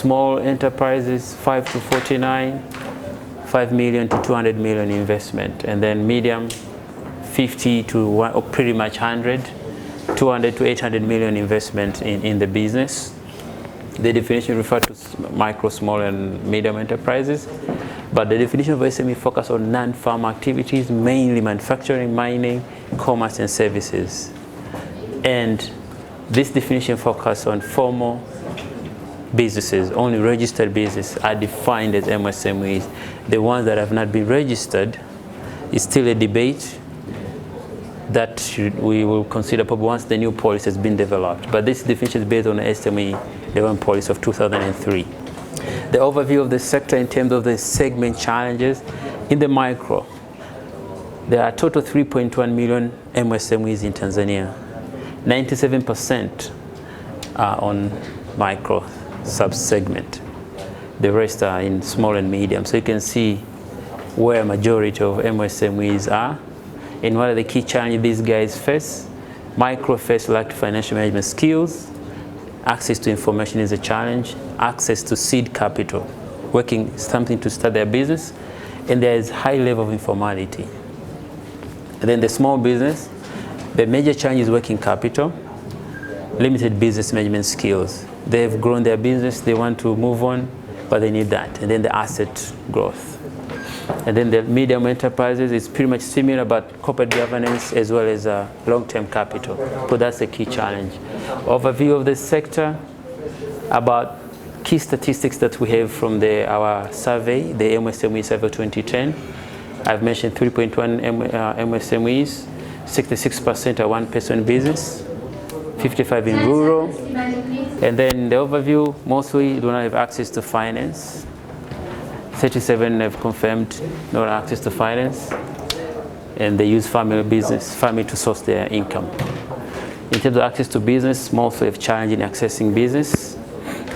Small enterprises, 5 to 49, 5 million to 200 million investment. And then medium, 50 to or pretty much 100, 200 to 800 million investment in the business. The definition refers to micro, small, and medium enterprises. But the definition of SME focus on non-farm activities, mainly manufacturing, mining, commerce, and services. And this definition focuses on formal businesses. Only registered businesses are defined as MSMEs. The ones that have not been registered is still a debate that we will consider probably once the new policy has been developed. But this definition is based on the SME development policy of 2003. The overview of the sector in terms of the segment challenges. In the micro, there are a total 3.1 million MSMEs in Tanzania. 97% are on micro sub-segment. The rest are in small and medium. So you can see where a majority of MSMEs are and what are the key challenges these guys face. Micro face lack of financial management skills. Access to information is a challenge. Access to seed capital, working something to start their business. And there is high level of informality. And then the small business, the major challenge is working capital, limited business management skills. They've grown their business, they want to move on, but they need that. And then the asset growth. And then the medium enterprises is pretty much similar, but corporate governance as well as long-term capital. So that's the key challenge. Overview of the sector, about key statistics that we have from our survey, the MSME survey 2010. I've mentioned 3.1 MSMEs, 66% are one-person business, 55 in rural. And then the overview, mostly do not have access to finance. 37 have confirmed no access to finance, and they use family to source their income. In terms of access to business, most have challenge in accessing business,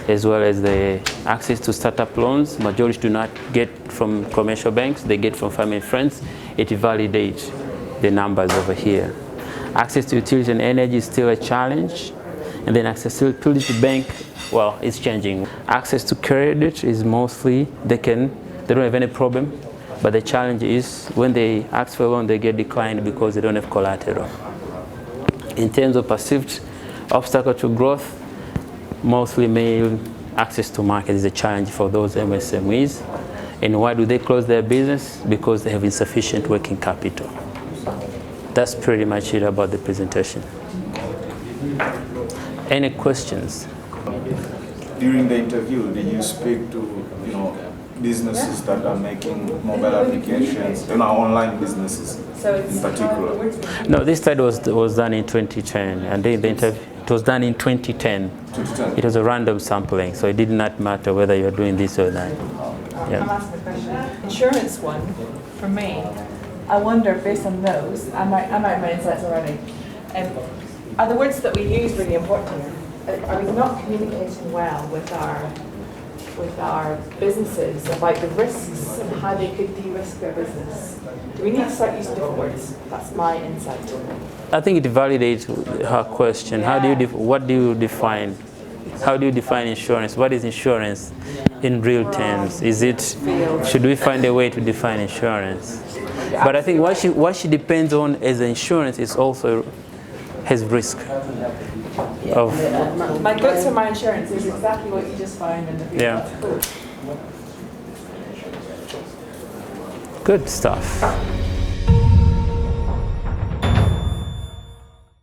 as well as the access to startup loans. Majority do not get from commercial banks, they get from family and friends. It validates the numbers over here. Access to utilities and energy is still a challenge. And then accessibility to bank, well, it's changing. Access to credit is mostly, they don't have any problem, but the challenge is when they ask for a loan, they get declined because they don't have collateral. In terms of perceived obstacle to growth, mostly male access to market is a challenge for those MSMEs. And why do they close their business? Because they have insufficient working capital. That's pretty much it about the presentation. Any questions? During the interview, did you speak to businesses that are making mobile applications, online businesses in particular? No, this study was done in 2010, and the interview it was done in 2010. It was a random sampling, so it did not matter whether you're doing this or that. Yeah. I'm asking a question. Insurance one, for me, I wonder based on those, I might have my insights already. Are the words that we use really important here? Are we not communicating well with our businesses about the risks and how they could de-risk their business? Do we need to start using different words? That's my insight. I think it validates her question. Yeah. What do you define? How do you define insurance? What is insurance in real terms? Should we find a way to define insurance? But I think what she depends on as insurance is also has risk. My goods are my insurance is exactly what you just found in the video. Yeah. Good stuff.